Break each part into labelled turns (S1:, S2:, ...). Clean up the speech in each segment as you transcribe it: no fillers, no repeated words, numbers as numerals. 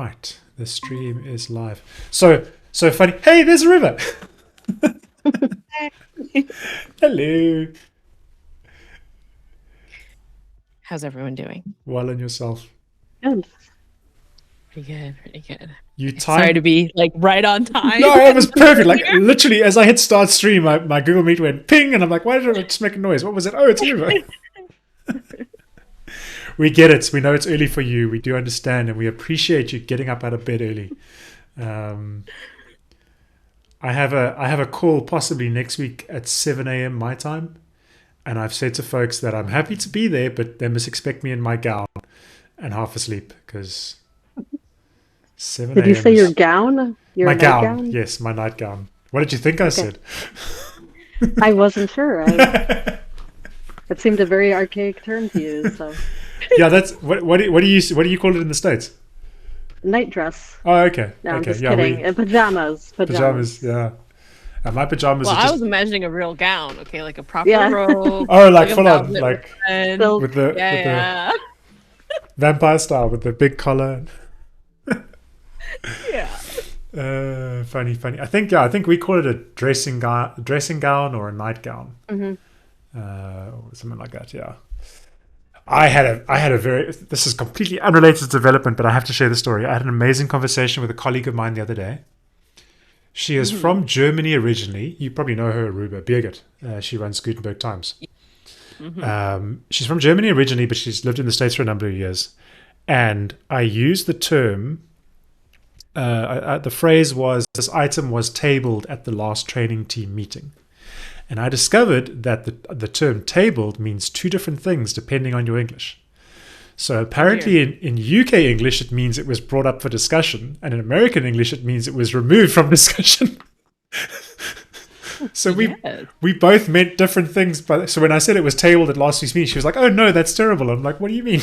S1: right, the stream is live. So funny. Hey, there's a river. Hello.
S2: How's everyone doing?
S1: Well, and yourself.
S3: Good.
S2: Pretty good, pretty good.
S1: You
S2: Sorry to
S1: timed.
S2: be like right on time.
S1: No, it was perfect. Like literally, as I hit start stream, my Google Meet went ping, and I'm like, why did it just make a noise? What was it? Oh, it's a river. We get it. We know it's early for you. We do understand, and we appreciate you getting up out of bed early. I have a call possibly next week at 7 a.m. my time, and I've said to folks that I'm happy to be there, but they must expect me in my gown and half asleep because 7
S3: Did you
S1: a.m.
S3: say your
S1: is
S3: gown? Your
S1: my gown.
S3: nightgown?
S1: Yes, my nightgown. What did you think I said?
S3: I wasn't sure. It seemed a very archaic term to use. So
S1: Yeah, that's what do you call it in the States?
S3: night dress.
S1: Oh, okay.
S3: No, I'm
S1: Okay.
S3: just
S1: Yeah,
S3: kidding. Pajamas.
S1: pajamas. Yeah. And my pajamas
S2: Well,
S1: are
S2: I
S1: just
S2: was imagining a real gown, okay, like a proper
S3: Yeah.
S2: robe.
S1: oh, like
S2: a
S1: full on,
S2: velvet
S1: like
S2: red.
S3: Silk.
S1: with the
S2: Yeah,
S1: vampire style with the big collar.
S2: yeah.
S1: Funny. I think we call it a dressing gown or a nightgown,
S3: Hmm.
S1: or something like that. Yeah. I had a very, this is completely unrelated to development, but I have to share the story. I had an amazing conversation with a colleague of mine the other day. She is from Germany originally. You probably know her, Aruba Birgit. She runs Gutenberg Times. She's from Germany originally, but she's lived in the States for a number of years. And I used the term, the phrase was, this item was tabled at the last training team meeting. And I discovered that the term tabled means two different things depending on your English. So apparently in UK English, it means it was brought up for discussion. And in American English, it means it was removed from discussion. So we both meant different things. But so when I said it was tabled at last week's meeting, she was like, oh, no, that's terrible. I'm like, what do you mean?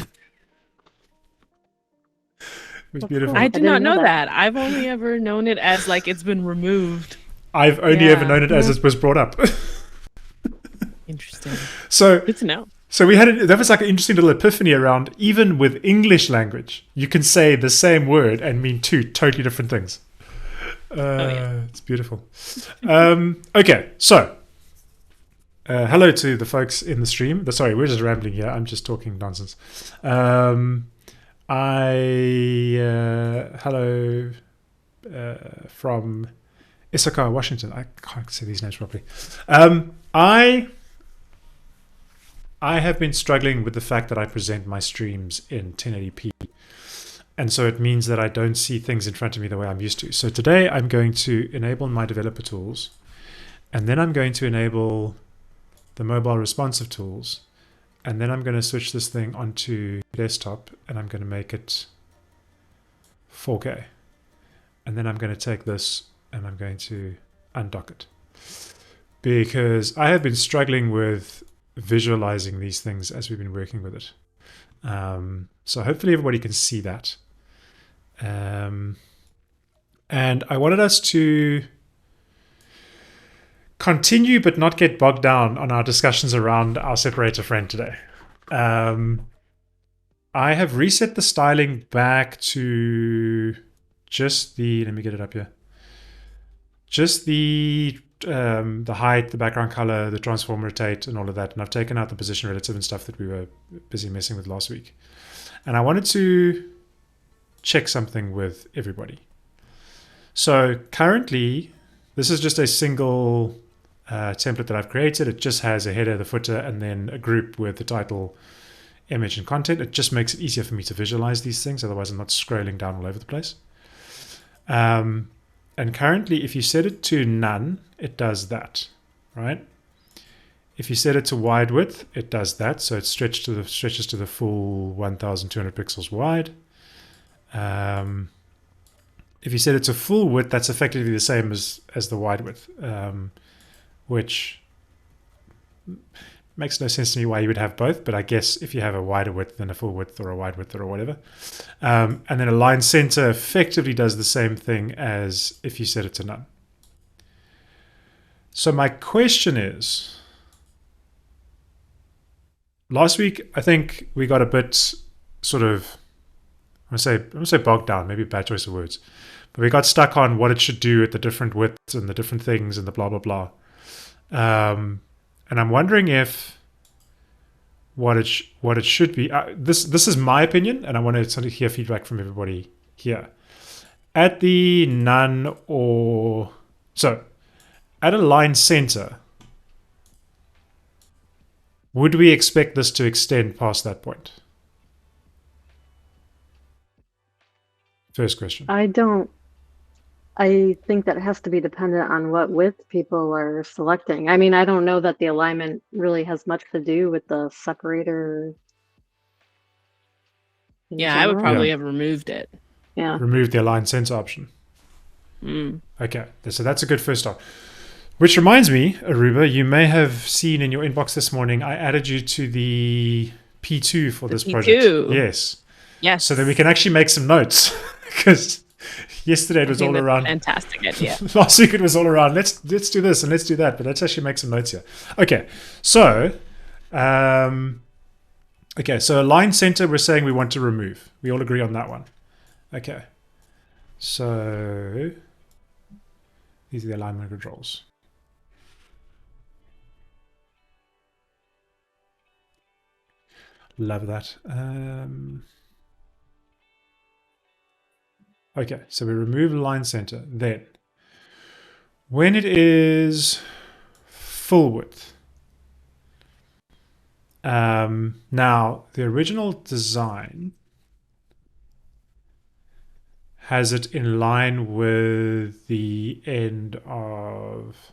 S1: It was beautiful.
S2: I did
S3: didn't
S2: not
S3: know
S2: know
S3: that.
S2: that. I've only ever known it as like it's been removed.
S1: I've only ever known it as it was brought up.
S2: Interesting.
S1: So
S2: Good to know.
S1: So that was like an interesting little epiphany around, even with English language, you can say the same word and mean two totally different things. It's beautiful. Okay, so hello to the folks in the stream. Sorry, we're just rambling here. I'm just talking nonsense. Hello from Issachar, Washington. I can't say these names properly. I have been struggling with the fact that I present my streams in 1080p. And so it means that I don't see things in front of me the way I'm used to. So today I'm going to enable my developer tools. And then I'm going to enable the mobile responsive tools. And then I'm going to switch this thing onto desktop. And I'm going to make it 4K. And then I'm going to take this and I'm going to undock it. Because I have been struggling with visualizing these things as we've been working with it. So hopefully everybody can see that. And I wanted us to continue but not get bogged down on our discussions around our separator friend today. I have reset the styling back to just let me get it up here. Just the height, the background color, the transform rotate, and all of that. And I've taken out the position relative and stuff that we were busy messing with last week. And I wanted to check something with everybody. So currently, this is just a single template that I've created. It just has a header, the footer, and then a group with the title, image, and content. It just makes it easier for me to visualize these things. Otherwise, I'm not scrolling down all over the place. And currently, if you set it to none, it does that, right? If you set it to wide width, it does that. So it stretches to the full 1,200 pixels wide. If you set it to full width, that's effectively the same as the wide width, which makes no sense to me why you would have both. But I guess if you have a wider width than a full width or a wide width or whatever. And then align center effectively does the same thing as if you set it to none. So my question is, last week, I think we got a bit sort of I'm gonna say bogged down, maybe a bad choice of words. But we got stuck on what it should do at the different widths and the different things and the blah blah blah. And I'm wondering if what it should be. This is my opinion, and I want to sort of hear feedback from everybody here. At the none or so at a line center, would we expect this to extend past that point? First question.
S3: I don't. I think that has to be dependent on what width people are selecting. I mean, I don't know that the alignment really has much to do with the separator. In
S2: Yeah, I would
S3: general.
S2: probably
S1: Yeah.
S2: have removed it.
S3: Yeah.
S1: Remove the align center option.
S2: Mm.
S1: Okay, so that's a good first start. Which reminds me, Aruba, you may have seen in your inbox this morning, I added you to the P2 for this project.
S2: P2.
S1: Yes.
S2: Yes.
S1: So that we can actually make some notes. Because yesterday it was all
S2: that's a
S1: around.
S2: fantastic idea.
S1: Last week it was all around. Let's do this and let's do that. But let's actually make some notes here. Okay. So, so align center, we're saying we want to remove. We all agree on that one. Okay. So these are the alignment controls. Love that. Okay, so we remove line center. Then, when it is full width, now the original design has it in line with the end of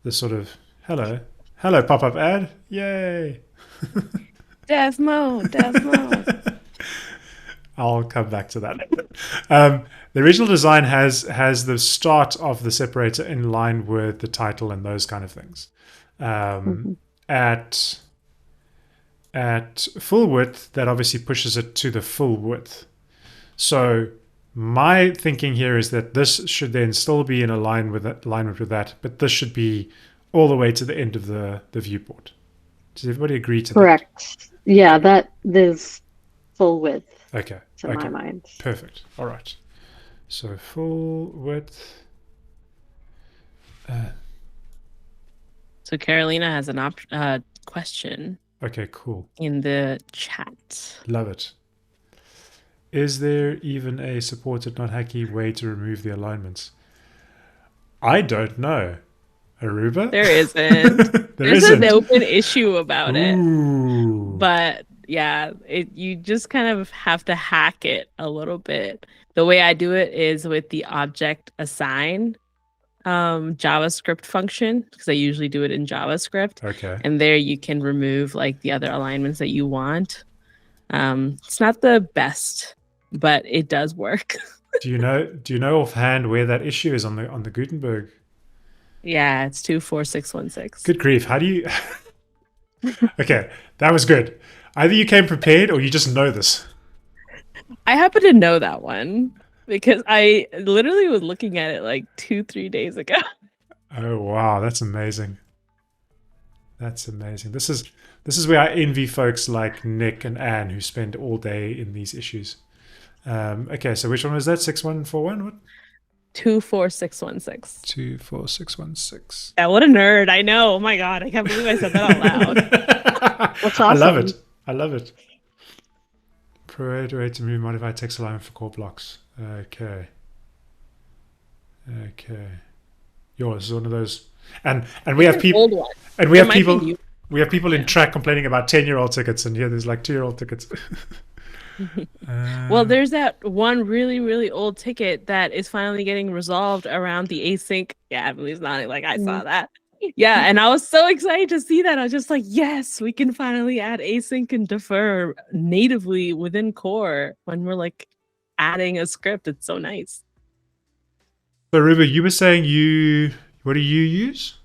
S1: the sort of hello pop-up ad. Yay!
S2: Death mode.
S1: I'll come back to that. The original design has the start of the separator in line with the title and those kind of things. At full width, that obviously pushes it to the full width. So my thinking here is that this should then still be in alignment with that, but this should be all the way to the end of the viewport. Does everybody agree to
S3: Correct. Yeah, that is full width
S1: that? Okay.
S3: to
S1: Okay.
S3: my mind.
S1: Perfect. All right. So full width.
S2: So Carolina has an question
S1: Okay, cool.
S2: in the chat.
S1: Love it. Is there even a supported not hacky way to remove the alignments? I don't know. Aruba?
S2: There isn't. There's
S1: isn't.
S2: an open issue about it.
S1: Ooh.
S2: But yeah, you just kind of have to hack it a little bit. The way I do it is with the object assign JavaScript function, because I usually do it in JavaScript.
S1: Okay.
S2: And there you can remove like the other alignments that you want. It's not the best, but it does work.
S1: Do you know offhand where that issue is on the Gutenberg?
S2: Yeah, it's 24616.
S1: Good grief. How do you Okay, that was good. Either you came prepared or you just know this.
S2: I happen to know that one because I literally was looking at it like 2-3 days ago.
S1: Oh wow, that's amazing. That's amazing. This is where I envy folks like Nick and Anne who spend all day in these issues. Okay, so which one was that? 6141? What?
S2: 24616.
S1: 24616.
S2: Yeah, what a nerd. I know. Oh my God. I can't believe I said that out loud.
S3: That's
S1: I love
S3: awesome.
S1: it. I love it. Provide a way to move modified text alignment for core blocks. Okay. Yours is one of those. And we have people
S2: Old one.
S1: and we
S2: It
S1: have
S2: might be
S1: people
S2: new.
S1: we have people in track complaining about 10-year-old tickets, and here there's like 2-year-old tickets.
S2: Well, there's that one really, really old ticket that is finally getting resolved around the async. Yeah, Emily's nodding like I saw that. Yeah, and I was so excited to see that. I was just like, yes, we can finally add async and defer natively within core when we're like adding a script. It's so nice.
S1: So Ruba, you were saying what do you use?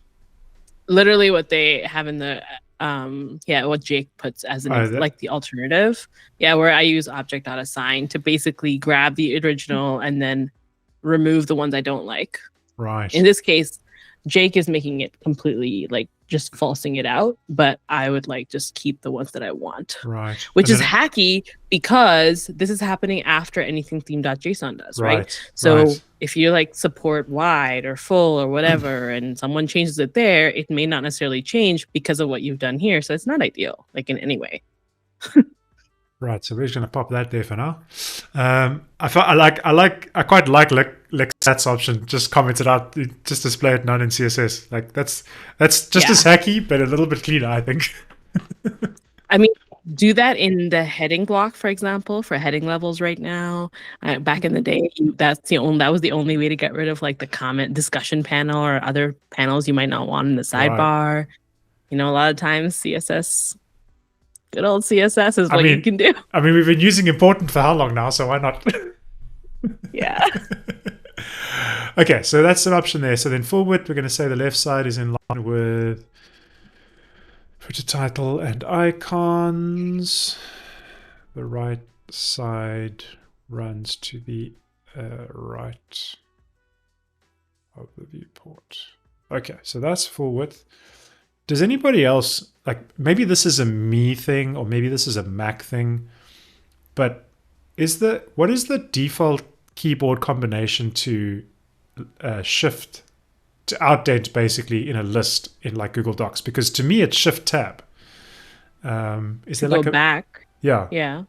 S2: Literally what they have in the what Jake puts as like the alternative. Yeah, where I use object.assign to basically grab the original and then remove the ones I don't like.
S1: Right.
S2: In this case, Jake is making it completely like just falsing it out, but I would like just keep the ones that I want.
S1: Right.
S2: Which
S1: And
S2: is
S1: then-
S2: hacky because this is happening after anything theme.json does, right?
S1: Right.
S2: So
S1: right.
S2: if you like support wide or full or whatever, and someone changes it there, it may not necessarily change because of what you've done here. So it's not ideal, like in any way.
S1: Right, so we're just going to pop that there for now. I quite like Lexat's option. Just commented out, just display it not in CSS. Like that's just as hacky, but a little bit cleaner, I think.
S2: I mean, do that in the heading block, for example, for heading levels right now. Back in the day, that was the only way to get rid of like the comment discussion panel or other panels you might not want in the sidebar. Right. You know, a lot of times CSS. Good old CSS is what you can do.
S1: I mean, we've been using important for how long now, so why not?
S2: Yeah.
S1: Okay, so that's an option there. So then full width, we're going to say the left side is in line with footer title and icons. The right side runs to the right of the viewport. Okay, so that's full width. Does anybody else, like, maybe this is a me thing or maybe this is a Mac thing, but what is the default keyboard combination to shift to outdent basically in a list in like Google Docs? Because to me it's shift tab. Is there like
S2: go back?
S1: Yeah.
S2: Yeah.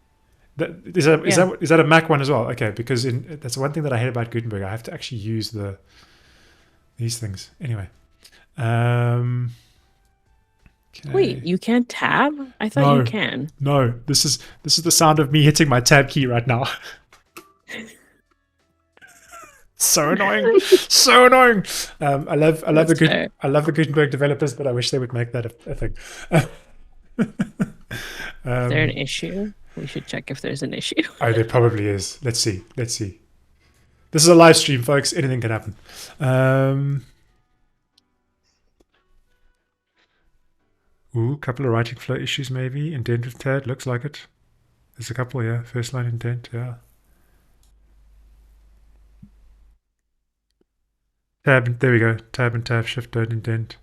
S1: Is that a Mac one as well? Okay, because that's one thing that I hate about Gutenberg. I have to actually use these things anyway. Okay.
S2: Wait, you can't tab? I thought you can.
S1: No, this is the sound of me hitting my tab key right now. So annoying, so annoying. I love the Gutenberg developers, but I wish they would make that a thing.
S2: Is there an issue? We should check if there's an issue.
S1: Oh, there probably is. Let's see. This is a live stream, folks. Anything can happen. Ooh, couple of writing flow issues maybe. Indent with tab, looks like it. There's a couple, yeah. First line indent, yeah. Tab, there we go. Tab and tab, shift, don't indent.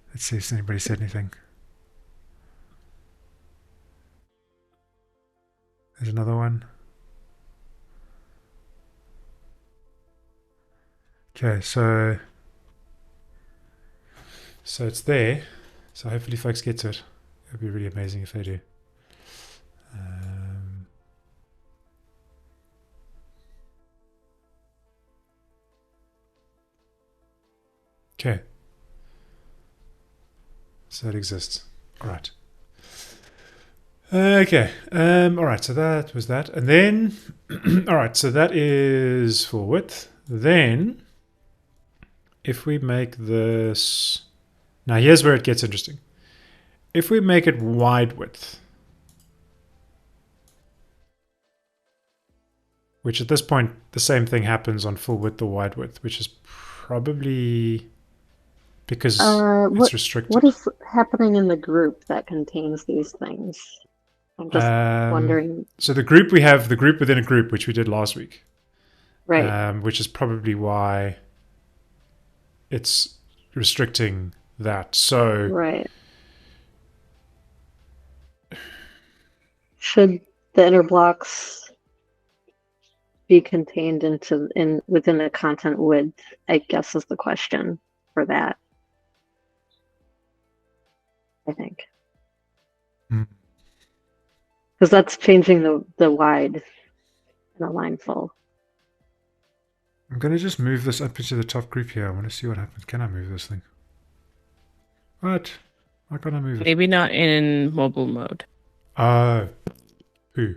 S1: Let's see if anybody said anything. There's another one. Okay, so it's there. So hopefully folks get to it. It would be really amazing if they do. Okay. So it exists. All right. Okay. All right. So that was that. And then, all right. So that is full width. Then, if we make this, now here's where it gets interesting. If we make it wide width, which at this point, the same thing happens on full width or wide width, which is probably because it's restricted.
S3: What is happening in the group that contains these things? I'm just wondering.
S1: So the group, we have the group within a group, which we did last week.
S3: Right.
S1: Which is probably why it's restricting that. So
S3: right. Should the inner blocks be contained within the content width, I guess is the question for that. I think. Because that's changing the wide and a line full.
S1: I'm going to just move this up into the top group here. I want to see what happens. Can I move this thing? What? Why can't I move it?
S2: Maybe not in mobile mode.
S1: Oh. Who?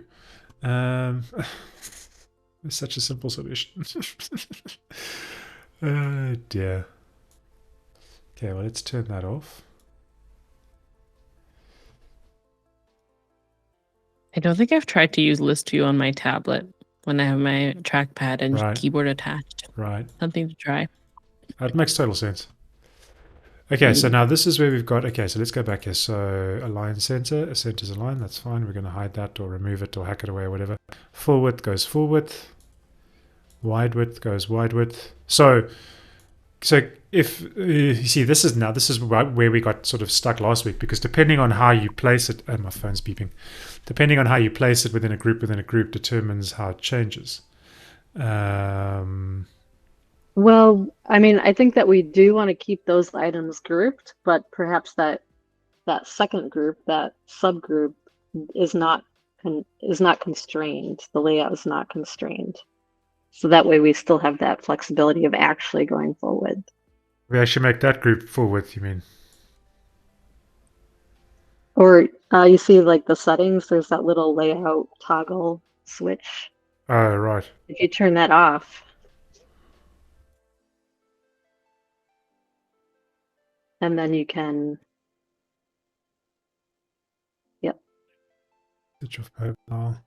S1: It's such a simple solution. Oh dear. Okay, well, let's turn that off.
S2: I don't think I've tried to use list view on my tablet when I have my trackpad and keyboard attached.
S1: Right.
S2: Something to try.
S1: That makes total sense. Okay, so now this is where we've got, okay, so let's go back here. So align center, a center's align, that's fine. We're going to hide that or remove it or hack it away or whatever. Full width goes full width. Wide width goes wide width. So So if you see, this is where we got sort of stuck last week, because depending on how you place it, and my phone's beeping, depending on how you place it within a group determines how it changes.
S3: Well, I mean, I think that we do want to keep those items grouped, but perhaps that second group, that subgroup, is not constrained. The layout is not constrained. So that way we still have that flexibility of actually going full width.
S1: We actually make that group full width, you mean?
S3: Or you see like the settings, there's that little layout toggle switch.
S1: Oh, right.
S3: If you turn that off, and then you can, yep.
S1: Switch off mobile.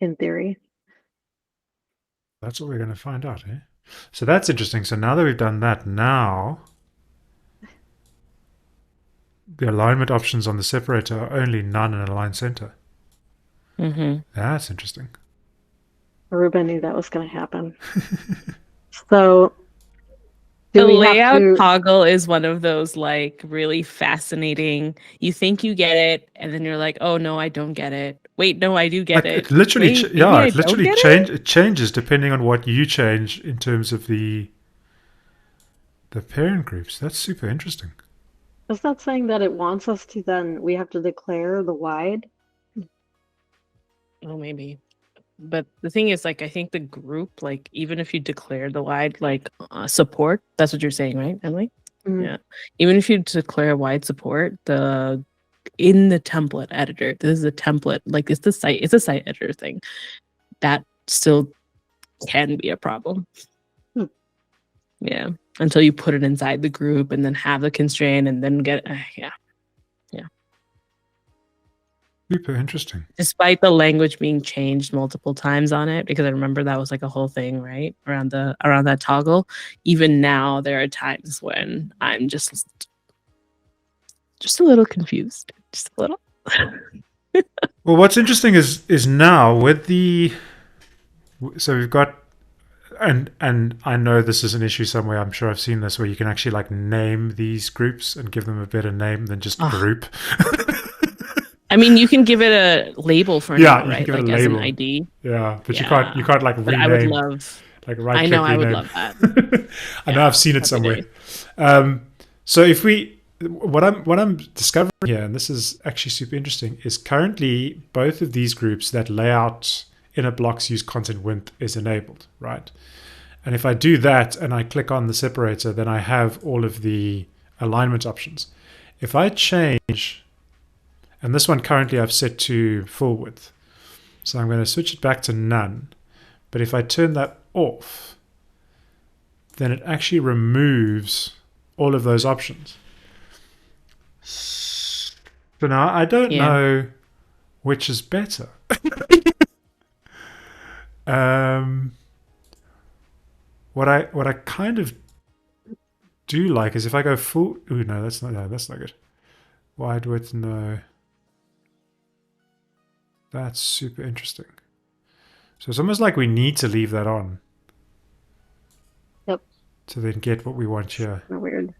S3: In theory.
S1: That's what we're going to find out, eh? So that's interesting. So now that we've done that, now the alignment options on the separator are only none and align center. That's interesting.
S3: Ruben knew that was going to happen. So
S2: the layout toggle is one of those like really fascinating. You think you get it, and then you're like, "Oh no, I don't get it." Wait, no, I do get it.
S1: It literally,
S2: Wait,
S1: it literally it changes depending on what you change in terms of the parent groups. That's super interesting.
S3: Is that saying that it wants us to then we have to declare the wide?
S2: Oh, maybe. But the thing is, like, I think the group, like, even if you declare the wide, like, support, that's what you're saying, right, Emily?
S3: Mm-hmm.
S2: Yeah. Even if you declare wide support, in the template editor, this is a template, like, it's a site editor thing. That still can be a problem. Yeah. Until you put it inside the group and then have the constraint and then get, yeah.
S1: Super interesting.
S2: Despite the language being changed multiple times on it, because I remember that was like a whole thing, right? Around that toggle. Even now, there are times when I'm just a little confused. Just a little.
S1: Well, what's interesting is now with so we've got, and I know this is an issue somewhere. I'm sure I've seen this where you can actually like name these groups and give them a better name than just group.
S2: I mean, you can give it a label for now, right?
S1: Like
S2: as an ID.
S1: Yeah, but you can't like rename.
S2: But I would love.
S1: Like right
S2: I know,
S1: rename.
S2: I would love that.
S1: I know, I've seen it somewhere. So if what I'm discovering here, and this is actually super interesting, is currently both of these groups, that layout inner blocks use content width, is enabled, right? And if I do that and I click on the separator, then I have all of the alignment options. If I change, and this one currently I've set to full width, so I'm going to switch it back to none. But if I turn that off, then it actually removes all of those options. So now I don't know which is better. What I kind of do like is if I go full. Ooh, no, that's not good. Wide width, no. That's super interesting. So it's almost like we need to leave that on.
S3: Yep.
S1: To then get what we want here.
S3: Weird.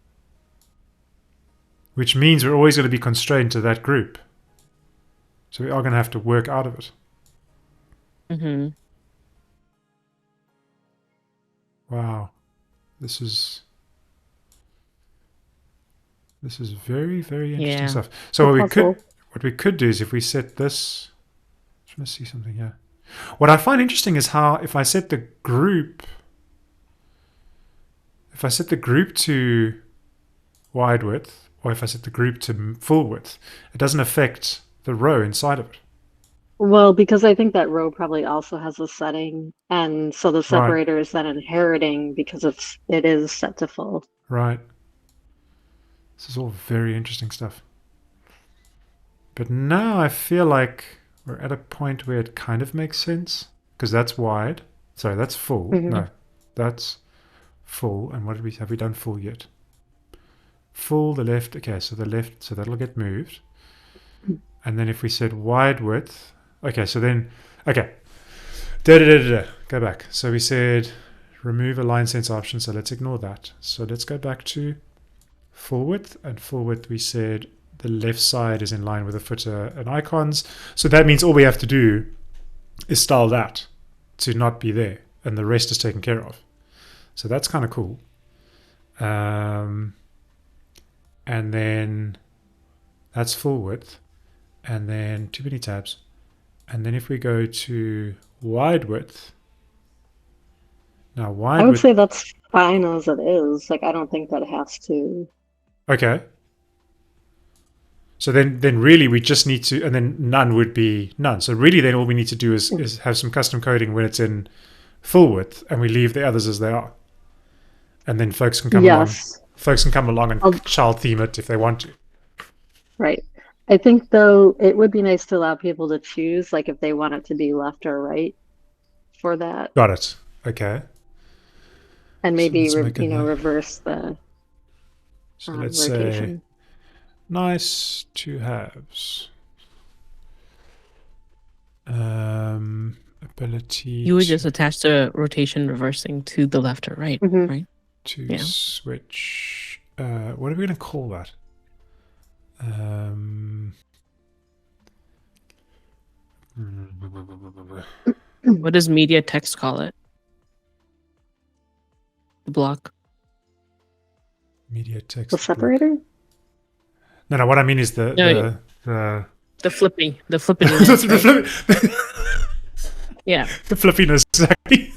S1: Which means we're always going to be constrained to that group. So we are going to have to work out of it.
S2: Mm-hmm.
S1: Wow. This is very, very interesting stuff. So what we could do is if we set this, I'm trying to see something here. What I find interesting is how if I set the group to wide width, or if I set the group to full width, it doesn't affect the row inside of it.
S3: Well, because I think that row probably also has a setting, and so the separator is then inheriting because it is set to full.
S1: Right. This is all very interesting stuff. But now I feel like we're at a point where it kind of makes sense, because that's wide. Sorry, that's full. Mm-hmm. No, that's full. And have we done full yet? Full, the left. Okay, so the left, so that'll get moved. And then if we said wide width, okay, so then, okay, go back. So we said remove align sensor option, so let's ignore that. So let's go back to full width, and full width we said the left side is in line with the footer and icons. So that means all we have to do is style that to not be there, and the rest is taken care of. So that's kind of cool. And then that's full width, and then too many tabs. And then if we go to wide width, now wide
S3: I would
S1: width,
S3: say that's fine as it is. Like, I don't think that has to.
S1: okay. So then really we just need to, and then none would be none. So really then all we need to do is have some custom coding when it's in full width, and we leave the others as they are. And then folks can come along.
S3: Yes,
S1: Folks can come along and
S3: I'll-
S1: child theme it if they want to.
S3: right. I think though it would be nice to allow people to choose, like if they want it to be left or right for that,
S1: Got it. Okay.
S3: and
S1: So
S3: maybe
S1: let's make it
S3: reverse the
S1: So let's say
S3: rotation.
S1: nice to haves. Ability
S2: You would just attach the rotation reversing to the left or right,
S3: Mhm.
S2: right?
S1: to
S2: Yeah.
S1: switch. What are we going to call that?
S2: What does media text call it? The block.
S1: Media text.
S3: The
S1: block.
S3: separator?
S1: No. What I mean is the
S2: No,
S1: the
S2: The flipping. The flipping. Yeah.
S1: the flippiness. Exactly.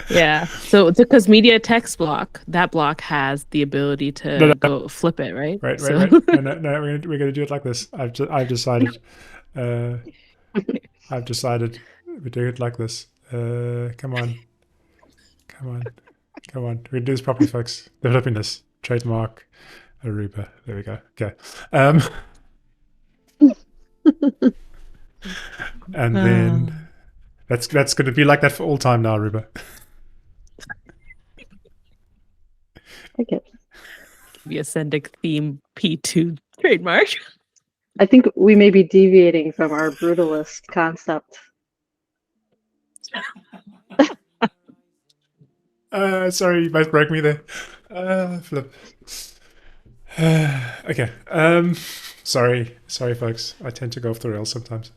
S2: Yeah. So because media text block, that block has the ability to
S1: No.
S2: go flip it, right?
S1: Right.
S2: So-
S1: No. We're going to do it like this. I've decided. I've decided we're doing it like this. Come on. We're going to do this properly, folks. The flippiness. Trademark. Aruba. There we go. Okay. And then that's going to be like that for all time now, Aruba.
S3: Okay.
S2: Be a Sendig theme P2 trademark.
S3: I think we may be deviating from our brutalist concept.
S1: Sorry, you both broke me there. Flip. Okay. Sorry, folks. I tend to go off the rails sometimes.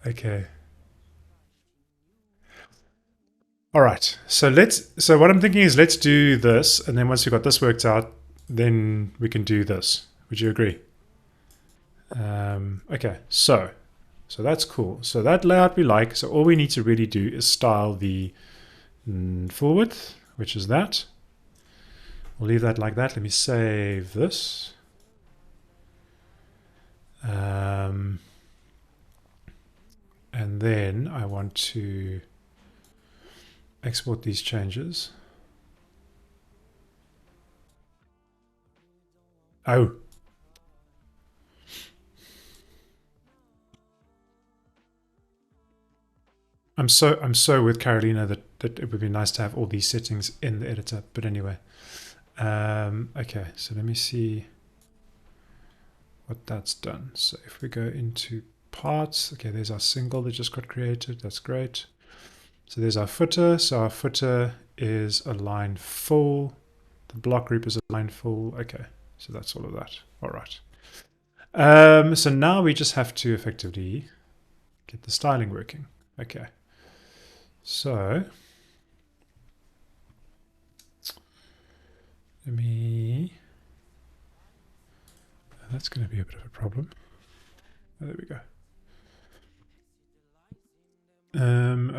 S1: Okay. All right. So what I'm thinking is let's do this, and then once we've got this worked out, then we can do this. Would you agree? Okay. So that's cool. So that layout we like. So all we need to really do is style the full width, which is that. We'll leave that like that. Let me save this. And then I want to export these changes. Oh. I'm so with Carolina that it would be nice to have all these settings in the editor. But anyway. Okay, so let me see what that's done. So if we go into parts, okay, there's our single that just got created. That's great. So there's our footer. So our footer is aligned full. The block group is aligned full. Okay, so that's all of that. All right. So now we just have to effectively get the styling working. Okay. So let me. That's going to be a bit of a problem. Oh, there we go.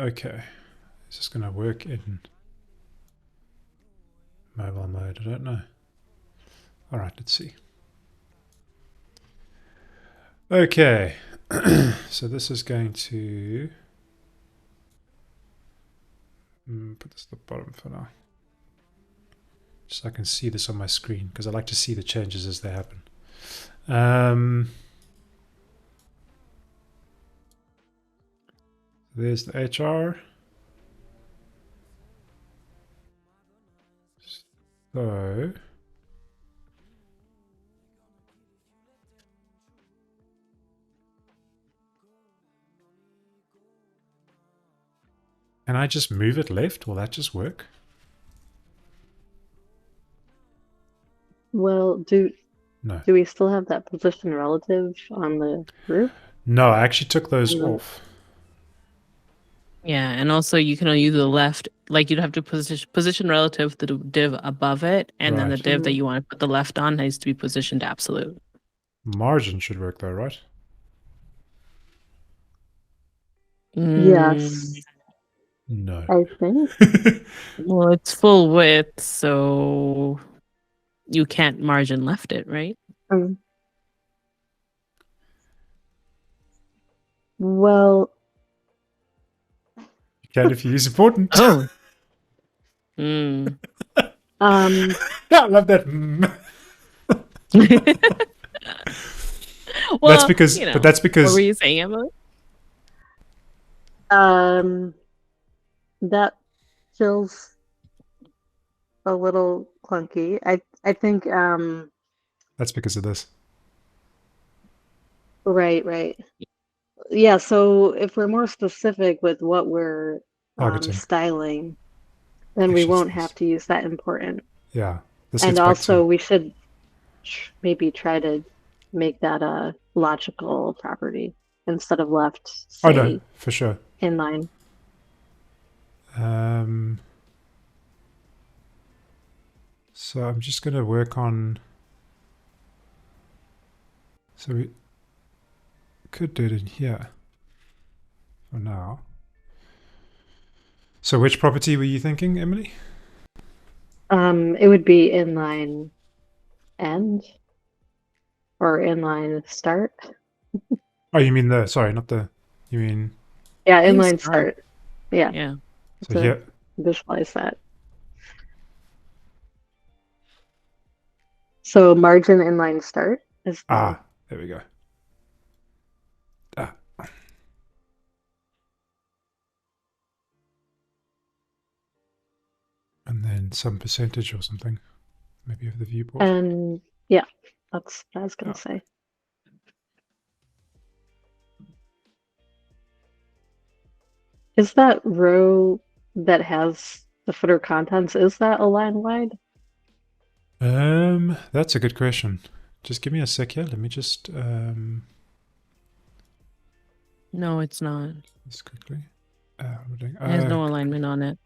S1: Okay. Is this going to work in mobile mode? I don't know. All right, let's see. Okay. So this is going to put this at the bottom for now. So I can see this on my screen because I like to see the changes as they happen. There's the HR. So Can I just move it left? Will that just work?
S3: Well, do
S1: No.
S3: we still have that position relative on the group?
S1: No, I actually took those
S3: No.
S1: off.
S2: Yeah, and also you can only use the left, like you'd have to position relative to the div above it, and then the
S1: Right.
S2: div that you want to put the left on needs to be positioned absolute.
S1: Margin should work though, right?
S3: Yes,
S1: No.
S3: I think.
S2: Well, it's full width, so you can't margin left it, right?
S3: Um, well,
S1: You can if you use important.
S2: Oh. Mm.
S1: I love that.
S2: Well,
S1: That's because,
S2: you know,
S1: but that's
S2: what
S1: because,
S2: were you saying, Emily?
S3: that feels a little clunky. I think
S1: that's because of this.
S3: right. Yeah, so if we're more specific with what we're
S1: Targeting.
S3: styling, then we
S1: Actually,
S3: won't
S1: it's
S3: have
S1: this.
S3: to use that important.
S1: Yeah. This
S3: And
S1: gets back
S3: also
S1: to,
S3: we should maybe try to make that a logical property instead of left,
S1: oh no,
S3: say,
S1: for sure.
S3: inline.
S1: So I'm just going to work on, so we could do it in here for now. So which property were you thinking, Emily?
S3: It would be inline end or inline start.
S1: Oh, you mean the, sorry, not the, you mean,
S3: Yeah,
S2: think
S3: inline
S2: start.
S3: start. Yeah,
S2: Yeah.
S1: so
S3: to
S1: here,
S3: visualize that. So margin inline start is the
S1: there we go. And then some percentage or something, maybe of the viewport.
S3: and yeah, that's what I was gonna
S1: Oh.
S3: say. Is that row that has the footer contents, is that a line wide?
S1: That's a good question. Just give me a sec here. Let me just
S2: No, it's not.
S1: this quickly. We're doing,
S2: It has no alignment on it.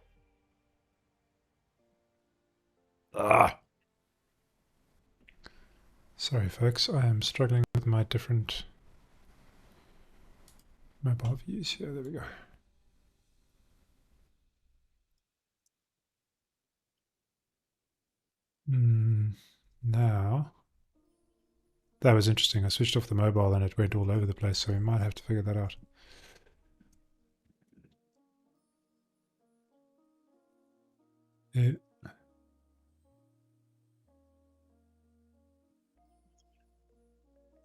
S1: Sorry, folks. I am struggling with my different mobile views here. There we go. Now, that was interesting. I switched off the mobile and it went all over the place, so we might have to figure that out. Yeah.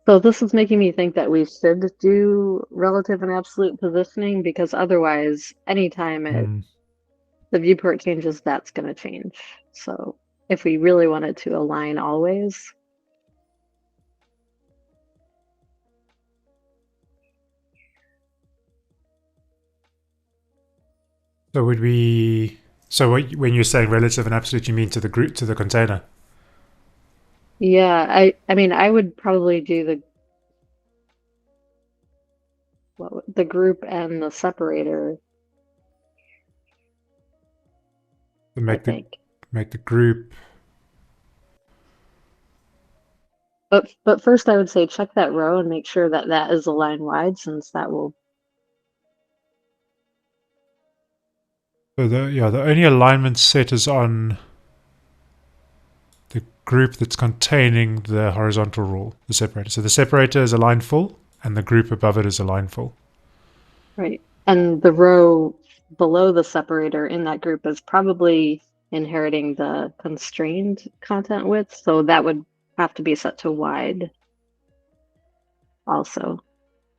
S3: So this is making me think that we should do relative and absolute positioning because otherwise, anytime the viewport changes, that's going to change. So if we really wanted to align always,
S1: So would we? So when you're saying relative and absolute, you mean to the group, to the container?
S3: yeah, I mean, I would probably do the group and the separator,
S1: To
S3: I think.
S1: make the group.
S3: But first I would say check that row and make sure that that is a line wide since that will.
S1: So the only alignment set is on the group that's containing the horizontal rule, the separator. So the separator is aligned full, and the group above it is aligned full.
S3: Right. And the row below the separator in that group is probably inheriting the constrained content width, so that would have to be set to wide also,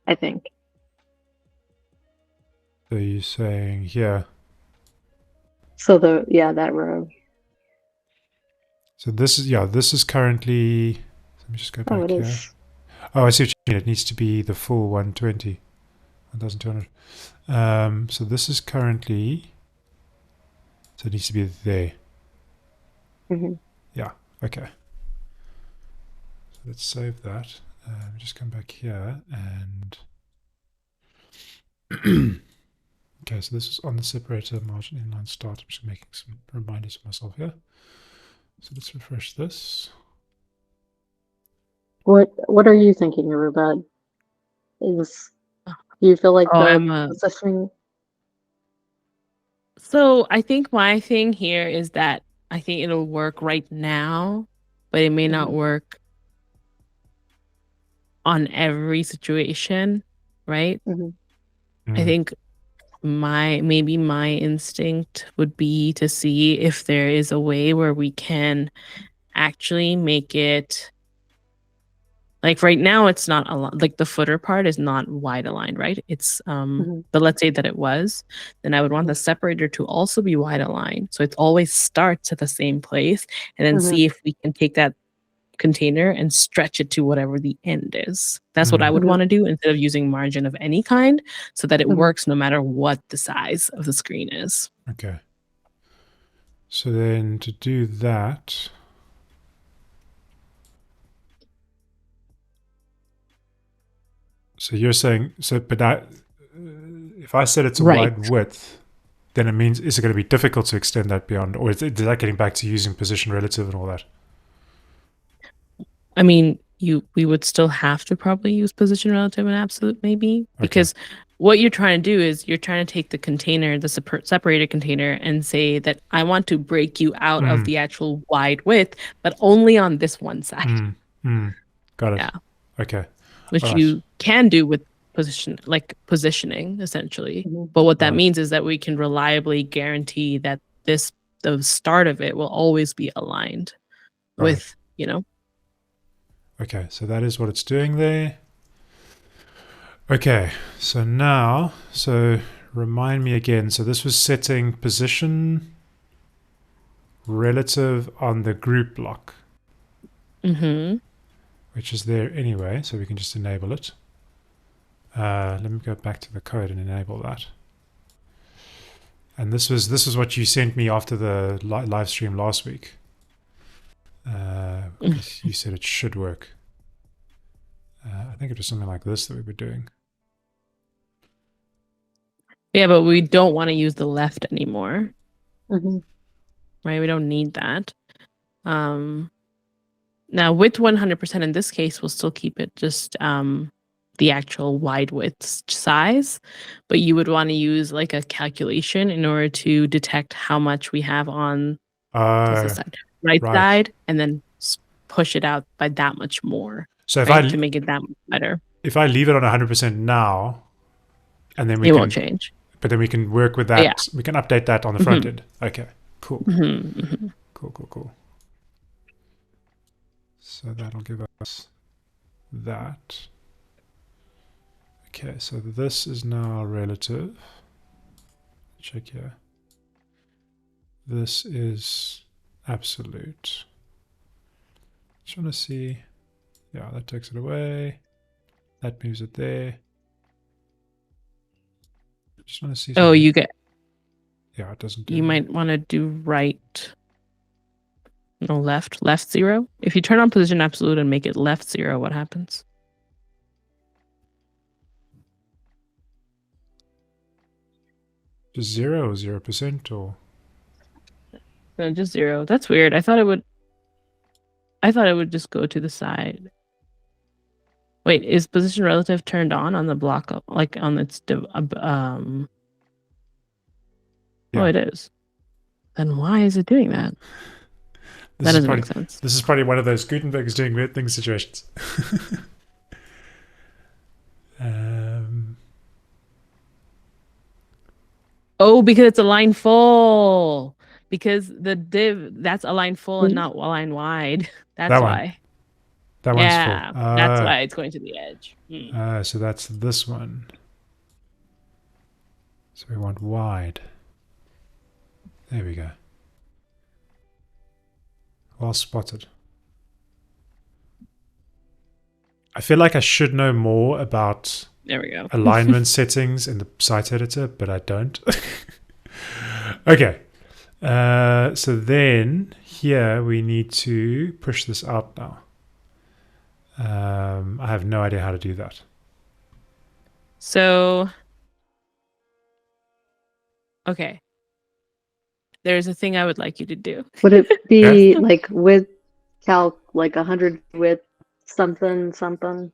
S3: I think.
S1: So you're saying here.
S3: So that row.
S1: So this is currently. Let me just go back
S3: Oh, it
S1: here.
S3: is.
S1: Oh, I see what you mean. It needs to be the full 120, 1,200. So this is currently, so it needs to be there.
S3: Mhm.
S1: Yeah, okay. So let's save that. Just come back here and okay, so this is on the separator margin inline start. I'm just making some reminders for myself here. So let's refresh this.
S3: What are you thinking, Rubed? Do you feel like
S2: Oh,
S3: the
S2: I'm a
S3: positioning?
S2: So I think my thing here is that I think it'll work right now, but it may not
S3: Mhm.
S2: work on every situation, right?
S3: Mhm.
S2: I
S1: Mm,
S2: think maybe my instinct would be to see if there is a way where we can actually make it like right now it's not a lot like the footer part is not wide aligned, right? It's
S3: Mhm.
S2: but let's say that it was, then I would want
S3: Mhm.
S2: the separator to also be wide aligned. So it always starts at the same place and then
S3: Mhm.
S2: see if we can take that container and stretch it to whatever the end is. That's what I
S1: mm,
S2: would
S3: Mhm.
S2: want to do instead of using margin of any kind so that it
S3: Mhm.
S2: works no matter what the size of the screen is.
S1: okay. So then to do that, so you're saying, so, but that, if I said it's a
S2: Right.
S1: wide width, then it means, is it going to be difficult to extend that beyond, or is that getting back to using position relative and all that?
S2: I mean, we would still have to probably use position relative and absolute maybe
S1: Okay.
S2: because what you're trying to do is you're trying to take the container, the separated container and say that I want to break you out of
S1: Mm,
S2: the actual wide width, but only on this one side.
S1: mm, mm. Got it.
S2: Yeah.
S1: Okay. All
S2: Which
S1: right.
S2: you can do with positioning essentially.
S3: Mhm.
S2: But what that
S1: Right.
S2: means is that we can reliably guarantee that the start of it will always be aligned
S1: Right.
S2: with, you know.
S1: Okay. So that is what it's doing there. Okay. So now, so remind me again. So this was setting position relative on the group block,
S2: Mhm.
S1: which is there anyway. So we can just enable it. Let me go back to the code and enable that. And this was what you sent me after the live stream last week. Because you said it should work. I think it was something like this that we were doing.
S2: Yeah, but we don't want to use the left anymore,
S3: Mhm.
S2: right? We don't need that. Now with 100% in this case, we'll still keep it just the actual wide width size, but you would want to use like a calculation in order to detect how much we have on what's this side, right
S1: Right.
S2: side, and then push it out by that much more,
S1: So
S2: right, to make it that much better.
S1: if I leave it on 100% now, and then we
S2: It won't
S1: can,
S2: change.
S1: but then we can work with
S2: Yeah.
S1: that. We can update that on the front
S2: Hmm.
S1: end. Okay. Cool.
S2: Hmm.
S1: Cool. So that'll give us that. Okay. So this is now relative. Check here. This is absolute. Just want to see. Yeah, that takes it away. That moves it there. Just want to see
S2: Oh,
S1: something. Yeah, it doesn't do
S2: you
S1: anything.
S2: might want to do right. No, left 0. If you turn on position absolute and make it left 0, what happens?
S1: Just 0 or 0% or.
S2: No, just 0. That's weird. I thought it would just go to the side. Wait, is position relative turned on the block, like on its
S1: Yeah.
S2: Oh, it is. Then why is it doing that? That doesn't make sense.
S1: This is probably one of those Gutenberg's doing weird things situations. um,
S2: Oh, because it's a line full. Because the div that's a line full and
S3: Mhm.
S2: not a line wide.
S1: that
S2: That's
S1: one.
S2: why.
S1: That one's full.
S2: Yeah, that's why it's going to the edge.
S1: So that's this one. So we want wide. There we go. Well spotted. I feel like I should know more about
S2: There we go.
S1: alignment settings in the site editor, but I don't. Okay. So then here we need to push this out now. I have no idea how to do that.
S2: So, okay. There's a thing I would like you to do.
S3: Would it
S1: Yeah.
S3: be like with calc, like 100 with something, something?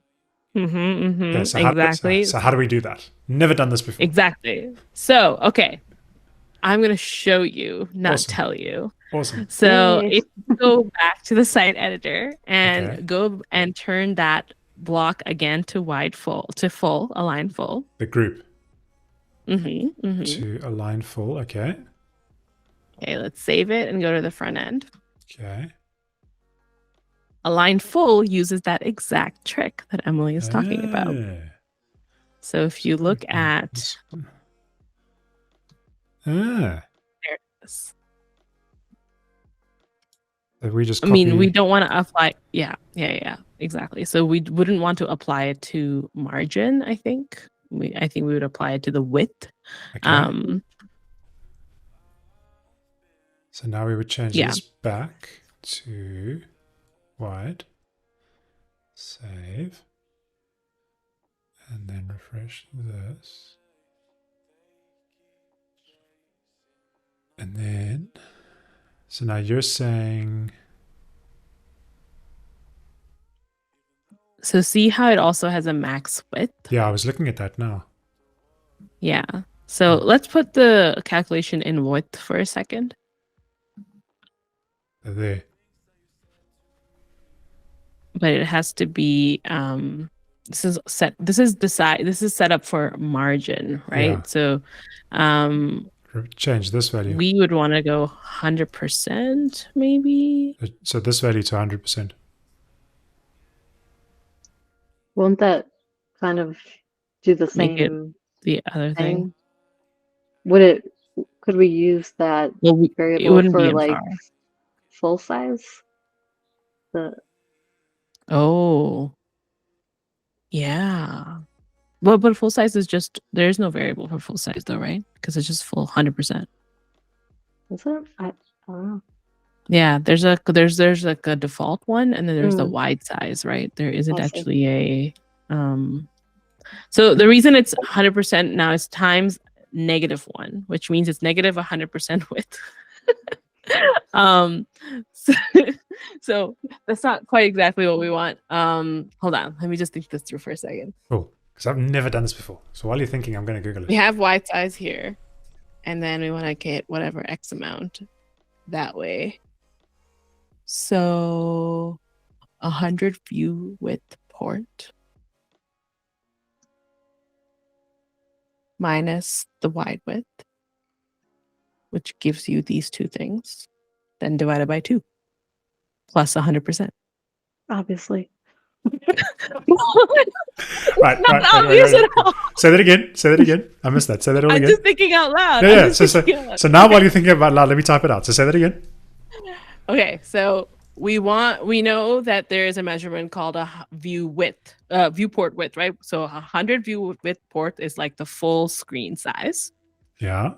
S1: Okay, so
S2: Exactly.
S1: how do we do that? Never done this before.
S2: Exactly. So, okay. I'm going to show you, not
S1: Awesome.
S2: tell you.
S1: Awesome.
S2: So
S3: Yay.
S2: if you go back to the site editor and
S1: Okay.
S2: go and turn that block again to full, align full.
S1: The group
S2: Mm-hmm.
S1: to align full. Okay.
S2: Okay, let's save it and go to the front end.
S1: Okay.
S2: Align full uses that exact trick that Emily is talking about. So if you look at there it is.
S1: If we just
S2: I mean,
S1: copy-
S2: we don't want to apply. Yeah, exactly. So we wouldn't want to apply it to margin. I think we would apply it to the width.
S1: Okay. So now we would change this back to wide. Save. And then refresh this. And then, so now you're saying,
S2: So see how it also has a max width?
S1: yeah, I was looking at that now.
S2: Yeah. So let's put the calculation in width for a second.
S1: There.
S2: But it has to be this is set up for margin, right?
S1: Yeah.
S2: So
S1: Change this value.
S2: we would want to go 100% maybe.
S1: So this value to 100%.
S3: Won't that kind of do the
S2: Make it
S3: same
S2: the other thing.
S3: thing? Could we use that
S2: Well, it
S3: variable
S2: wouldn't be
S3: for
S2: in
S3: like
S2: far.
S3: full size?
S2: Oh, yeah. Well, but full size is just, there's no variable for full size though, right? Because it's just full 100%.
S3: Is it? I don't know.
S2: Yeah, there's like a default one, and then there's the wide size, right? There isn't
S3: I see.
S2: actually a so the reason it's 100% now is times -1, which means it's -100% width. So that's not quite exactly what we want. Hold on, let me just think this through for a second.
S1: Cool. Because I've never done this before. So while you're thinking, I'm going to Google it.
S2: We have wide size here, and then we want to get whatever X amount that way. So 100 view width port minus the wide width, which gives you these two things, then divided by 2 plus 100%.
S3: Obviously.
S1: Right. Say that again. I missed that. Say that all
S2: I'm
S1: again.
S2: just thinking out loud.
S1: Yeah. So now while you're thinking about loud, let me type it out. So say that again.
S2: Okay, so we know that there is a measurement called a viewport width, right? So 100 view width port is like the full screen size.
S1: Yeah.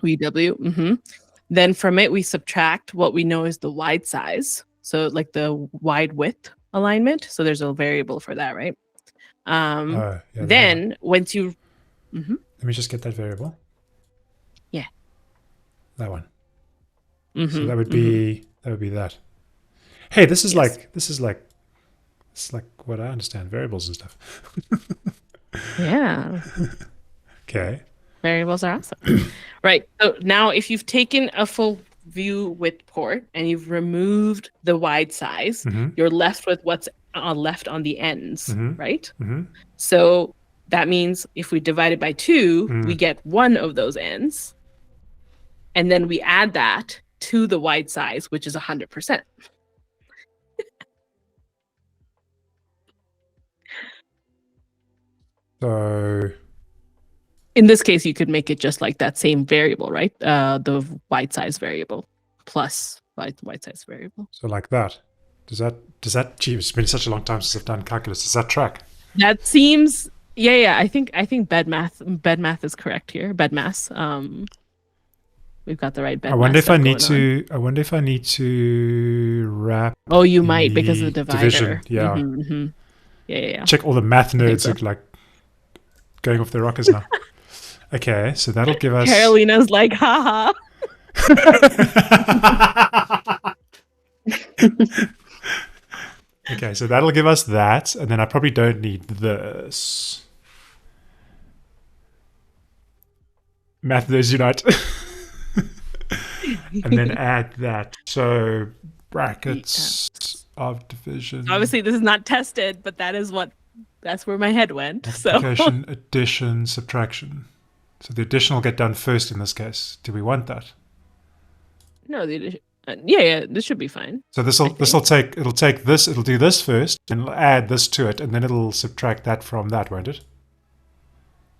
S2: VW. Then from it, we subtract what we know is the wide size. So like the wide width alignment. So there's a variable for that, right? Then once you...
S1: Let me just get that variable.
S2: Yeah.
S1: That one. So that would be that. Hey, this is like what I understand, variables and stuff.
S2: Yeah.
S1: Okay.
S2: Variables are awesome. Right. So now if you've taken a full view width port and you've removed the wide size, you're left with what's left on the ends, right? So that means if we divide it by 2, we get one of those ends. And then we add that to the wide size, which is 100%.
S1: So
S2: in this case, you could make it just like that same variable, right? The wide size variable plus wide size variable.
S1: So like that. Does that? Gee, it's been such a long time since I've done calculus. Does that track?
S2: That seems Yeah. I think bed math is correct here. Bed math. We've got the right
S1: I
S2: bed math
S1: wonder if I
S2: stuff
S1: need
S2: going on.
S1: to. I wonder if I need to wrap
S2: Oh, you might because of the
S1: the division.
S2: divider.
S1: Yeah.
S2: Yeah.
S1: Check all the math
S2: I think
S1: nerds
S2: so.
S1: are like going off their rockers now. Okay, so that'll give us.
S2: Carolina's like, haha.
S1: Okay, so that'll give us that, and then I probably don't need this. Math nerds unite. And then add that. So
S2: Yeah.
S1: brackets of division,
S2: Obviously, this is not tested, but that's where my head went. So
S1: multiplication, addition, subtraction. So the addition will get done first in this case. Do we want that?
S2: no, yeah, this should be fine.
S1: So
S2: I
S1: this'll
S2: think.
S1: take it'll do this first, and it'll add this to it, and then it'll subtract that from that, won't it?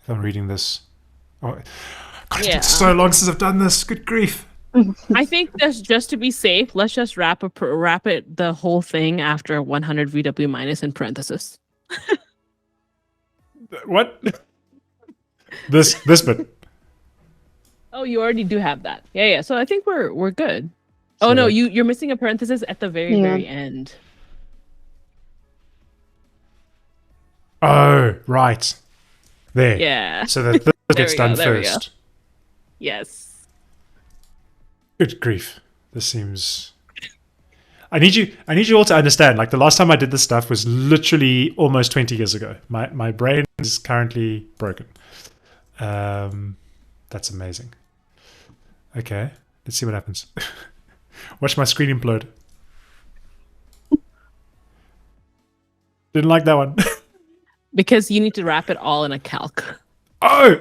S1: If I'm reading this. Oh, God, it's been
S2: Yeah.
S1: so long since I've done this. Good grief.
S2: I think that's just to be safe. Let's just wrap it the whole thing after 100 VW minus in parenthesis.
S1: What? This bit.
S2: Oh, you already do have that. Yeah. So I think we're good.
S1: So
S2: Oh no,
S1: like,
S2: you're missing a parenthesis at the very
S3: Yeah.
S2: very end.
S1: oh, right. There.
S2: Yeah.
S1: So that this
S2: There
S1: gets
S2: we go.
S1: done
S2: There we go.
S1: first.
S2: Yes.
S1: Good grief. This seems. I need you all to understand. Like the last time I did this stuff was literally almost 20 years ago. My brain is currently broken. That's amazing. Okay, let's see what happens. Watch my screen implode. Didn't like that one.
S2: Because you need to wrap it all in a calc.
S1: Oh.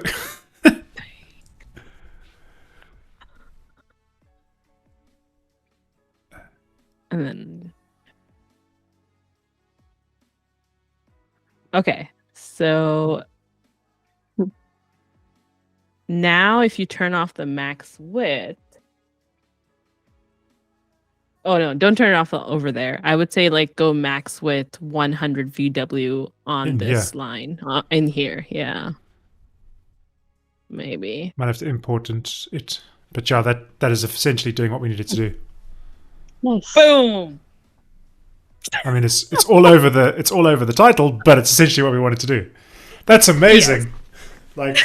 S2: And then okay. So now if you turn off the max width. Oh no, don't turn it off over there. I would say like go max width 100 VW on
S1: In here.
S2: this line. In here, yeah. Maybe.
S1: Might have to import it. But yeah, that is essentially doing what we needed to do.
S3: Nice.
S2: Boom.
S1: I mean, it's all over the title, but it's essentially what we wanted to do. That's amazing. Like,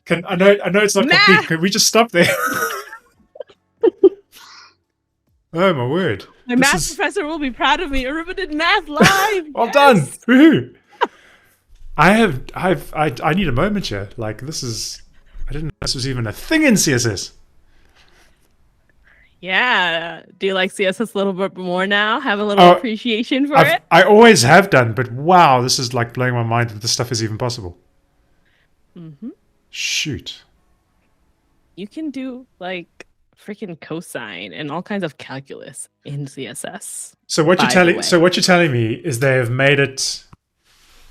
S1: I know it's not
S2: Math!
S1: complete. Can we just stop there? Oh my word!
S2: My
S1: This
S2: math
S1: is-
S2: professor will be proud of me. Aruba did math live.
S1: Well
S2: Yes!
S1: done! Woohoo! I need a moment here. Like this is. I didn't know this was even a thing in CSS.
S2: Yeah. Do you like CSS a little bit more now? Have a little appreciation for it?
S1: I always have done, but wow, this is like blowing my mind that this stuff is even possible.
S2: Mm-hmm.
S1: Shoot.
S2: You can do like freaking cosine and all kinds of calculus in CSS.
S1: So what you're
S2: By the
S1: telling
S2: way.
S1: so what you're telling me is they have made it.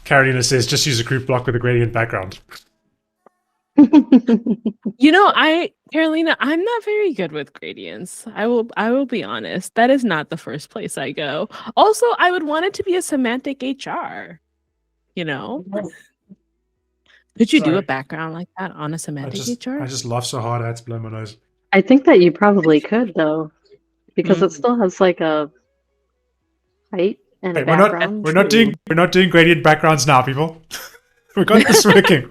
S1: Carolina says just use a group block with a gradient background.
S2: You know, Carolina, I'm not very good with gradients. I will be honest. That is not the first place I go. Also, I would want it to be a semantic HR. You know? Could you do
S1: Sorry.
S2: a background like that on a semantic HR?
S1: I just laughed so hard I had to blow my nose.
S3: I think that you probably could though, because it still has like a height and
S1: Hey,
S3: a background.
S1: we're not doing gradient backgrounds now, people. We got this working.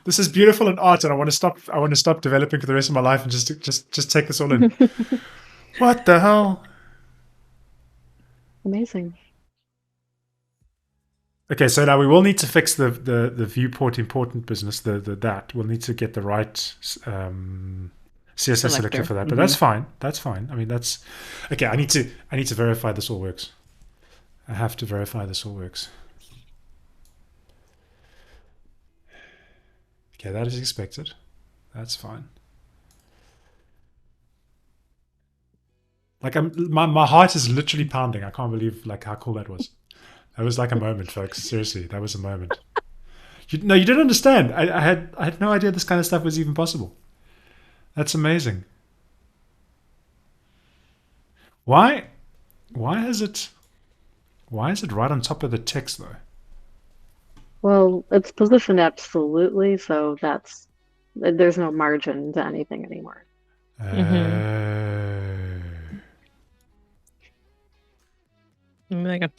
S1: This is beautiful in art, and I want to stop developing for the rest of my life and just take this all in. What the hell?
S3: Amazing.
S1: Okay, so now we will need to fix the viewport important business. That we'll need to get the right CSS selector for that. But that's fine. That's fine. I mean, that's okay. I need to verify this all works. I have to verify this all works. Okay, that is expected. That's fine. Like my heart is literally pounding. I can't believe like how cool that was. That was like a moment, folks. Seriously, that was a moment. You didn't understand. I had no idea this kind of stuff was even possible. That's amazing. Why is it right on top of the text though?
S3: Well, it's positioned absolutely, so there's no margin to anything anymore.
S2: Mhm.
S1: Uh,
S2: Maybe like a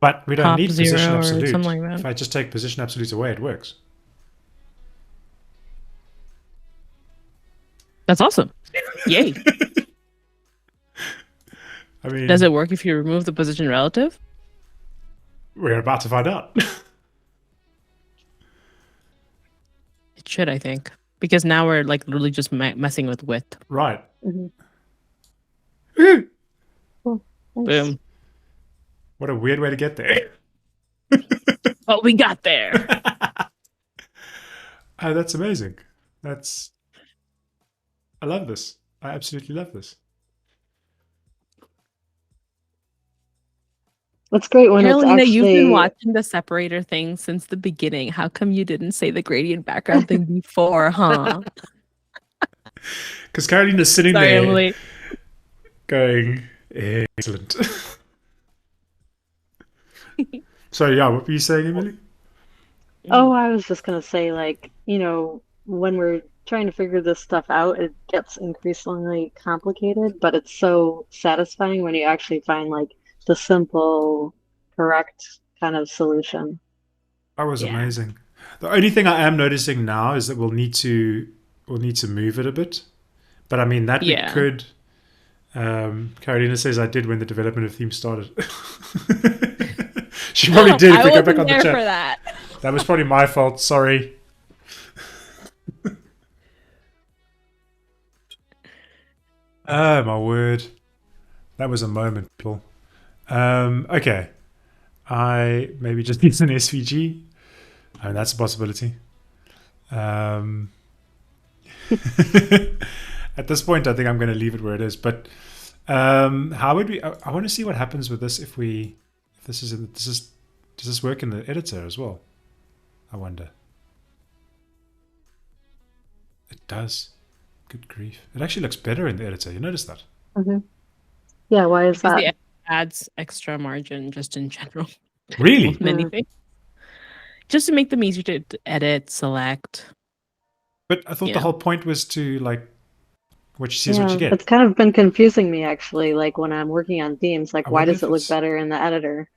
S1: but we don't
S2: top
S1: need position
S2: zero or
S1: absolute.
S2: something like
S1: If
S2: that.
S1: I just take position absolute away, it works.
S2: That's awesome. Yay.
S1: I mean,
S2: Does it work if you remove the position relative?
S1: we're about to find out.
S2: It should, I think, because now we're like literally just messing with width.
S1: Right.
S3: Mhm.
S1: Woo!
S3: Cool. Nice.
S2: Boom.
S1: What a weird way to get there.
S2: Oh, we got there.
S1: Oh, that's amazing. That's. I love this. I absolutely love this.
S3: It's great when it's
S2: Carolina, you've been
S3: actually
S2: watching the separator thing since the beginning. How come you didn't say the gradient background thing before, huh?
S1: Because Carolina's sitting
S2: Sorry,
S1: there
S2: Emily.
S1: going, excellent. So, yeah, what were you saying, Emily?
S3: Oh, I was just gonna say, like, when we're trying to figure this stuff out, it gets increasingly complicated, but it's so satisfying when you actually find like the simple, correct kind of solution.
S1: That was
S2: Yeah.
S1: amazing. The only thing I am noticing now is that we'll need to move it a bit. But I mean that we
S2: Yeah.
S1: could. Carolina says I did when the development of theme started. She probably did. If
S2: I
S1: we go back
S2: wasn't
S1: on the
S2: there
S1: chat,
S2: for that.
S1: that was probably my fault. Sorry. Oh my word, that was a moment, people. Okay, I maybe just use an SVG. I mean that's a possibility. Um, at this point, I think I'm going to leave it where it is. But how would we? I want to see what happens with this if we. If this is does this work in the editor as well? I wonder. It does. Good grief! It actually looks better in the editor. You notice that?
S3: Hmm. Yeah, why is
S2: Because
S3: that?
S2: the edit adds extra margin just in general
S1: Really?
S2: with many
S3: Mm.
S2: things. Just to make them easier to edit, select.
S1: But I thought the
S2: Yeah.
S1: whole point was to like what you see is what you
S3: Yeah,
S1: get.
S3: it's kind of been confusing me actually, like when I'm working on themes,
S1: I
S3: like why
S1: wonder
S3: does
S1: if
S3: it look
S1: it's.
S3: better in the editor?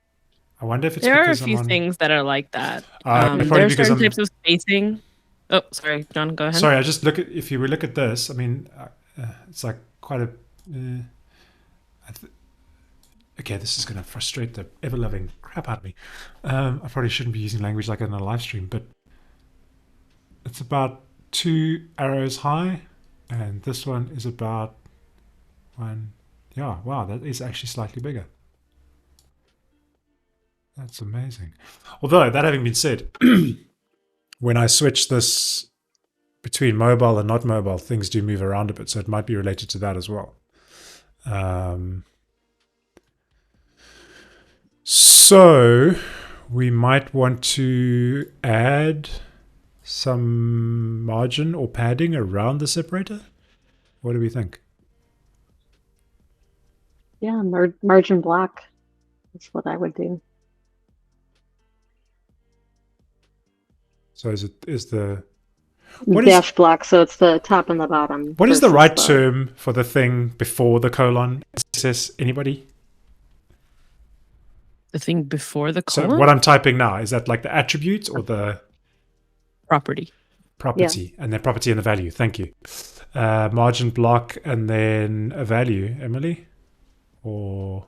S1: I wonder if it's
S2: There are a
S1: because I'm
S2: few
S1: on.
S2: things that are like that.
S1: Probably
S2: There are
S1: because
S2: certain
S1: I'm.
S2: types of spacing. Oh, sorry, John, go ahead.
S1: Sorry, I just look at if you look at this. I mean, it's like quite a. Okay, this is going to frustrate the ever-loving crap out of me. I probably shouldn't be using language like that in a live stream, but it's about 2 arrows high, and this one is about 1. Yeah, wow, that is actually slightly bigger. That's amazing. Although, that having been said, when I switch this between mobile and not mobile, things do move around a bit, so it might be related to that as well. So we might want to add some margin or padding around the separator. What do we think?
S3: Yeah, margin block is what I would do.
S1: So is the what is
S3: Dash block, so it's the top and the bottom
S1: what is the
S3: versus
S1: right term for the thing before the colon? SSS, anybody?
S2: The thing before the
S1: So
S2: colon?
S1: what I'm typing now, is that like the attribute or the
S2: Property.
S1: property? And then property and the value. Thank you. Margin block and then a value, Emily? Or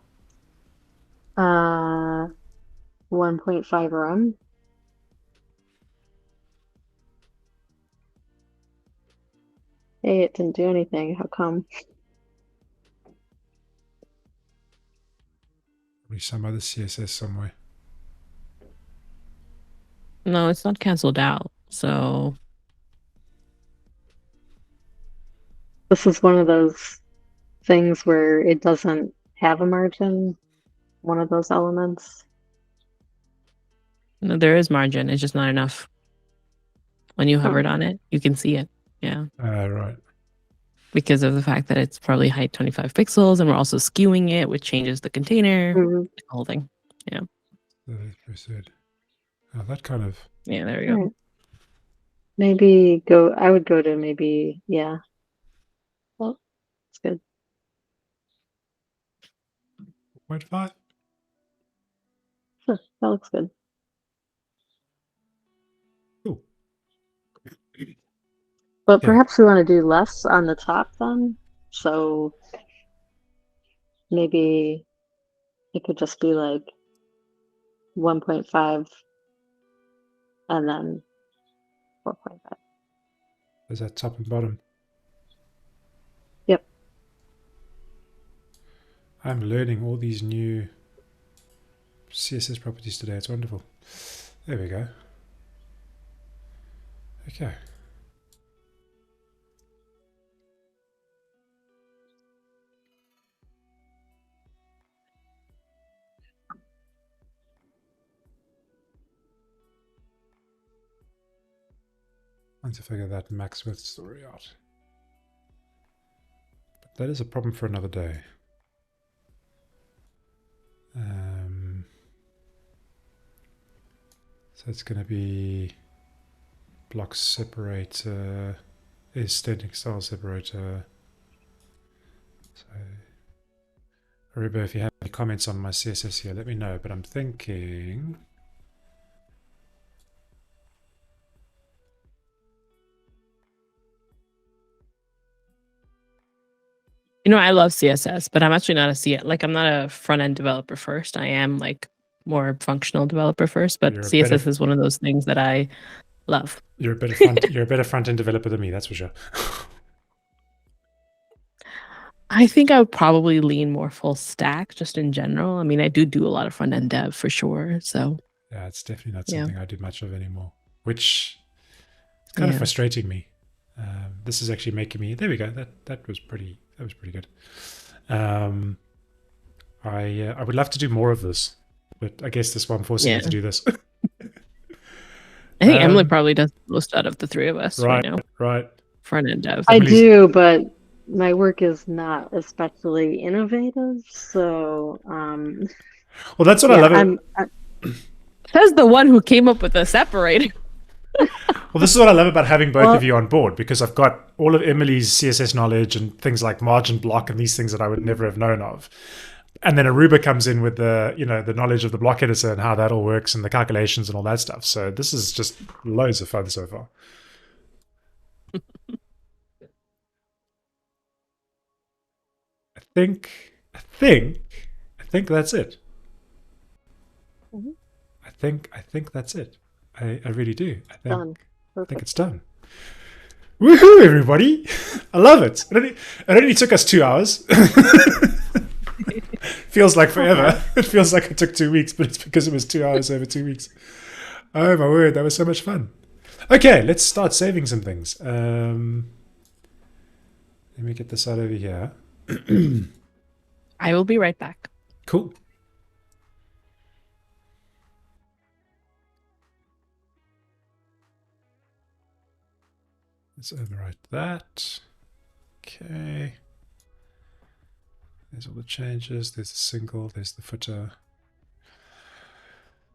S3: 1.5 rem. Hey, it didn't do anything. How come?
S1: some other CSS somewhere.
S2: No, it's not canceled out. So
S3: This is one of those things where it doesn't have a margin, one of those elements.
S2: no, there is margin. It's just not enough. When you hovered
S3: Oh.
S2: on it, you can see it. Yeah.
S1: Right.
S2: Because of the fact that it's probably height 25 pixels and we're also skewing it, which changes the container,
S3: Mhm.
S2: the whole thing. Yeah.
S1: 30%. Oh, that kind of.
S2: Yeah, there we
S3: All
S2: go.
S3: right. Maybe go. I would go to maybe. Yeah. Well, it's good.
S1: 0.5.
S3: Sure, that looks good.
S1: Cool.
S3: But
S1: Yeah.
S3: perhaps we want to do less on the top then. So maybe it could just be like 1.5 and then 4.5.
S1: There's that top and bottom.
S3: Yep.
S1: I'm learning all these new CSS properties today. It's wonderful. There we go. Okay. I need to figure that Max Smith story out. But that is a problem for another day. So it's going to be block separator is standing style separator. So, Aruba, if you have any comments on my CSS here, let me know. But I'm thinking.
S2: You know, I love CSS, but I'm actually not I'm not a front end developer first. I am like more functional developer first, but
S1: You're a
S2: CSS
S1: better-
S2: is one of those things that I love.
S1: You're a better front end developer than me, that's for sure.
S2: I think I would probably lean more full stack just in general. I mean, I do a lot of front end dev for sure. So
S1: Yeah, it's definitely not
S2: Yeah.
S1: something I do much of anymore, which is kind of
S2: Yeah.
S1: frustrating me. This is actually making me. There we go. That was pretty good. I would love to do more of this, but I guess this one forcing me
S2: Yeah.
S1: to do this.
S2: I think Emily
S1: Um,
S2: probably does the most out of the three of us right now.
S1: Right.
S2: Front end dev.
S3: I
S1: Emily's-
S3: do, but my work is not especially innovative. So,
S1: Well, that's what I
S3: yeah,
S1: love.
S2: Says the one who came up with the separator.
S1: Well, this is what I love about having both
S3: Well-
S1: of you on board, because I've got all of Emily's CSS knowledge and things like margin block and these things that I would never have known of. And then Aruba comes in with the knowledge of the block editor and how that all works and the calculations and all that stuff. So this is just loads of fun so far. I think that's it.
S3: Mhm.
S1: I think that's it. I really do. I think
S3: Done.
S1: I think
S3: Perfect.
S1: it's done. Woohoo, everybody! I love it. It only took us 2 hours. Feels like forever. It feels like it took 2 weeks, but it's because it was 2 hours over 2 weeks. Oh my word, that was so much fun. Okay, let's start saving some things. Let me get this out over here.
S2: I will be right back.
S1: Cool. Let's overwrite that. Okay. There's all the changes. There's the single. There's the footer.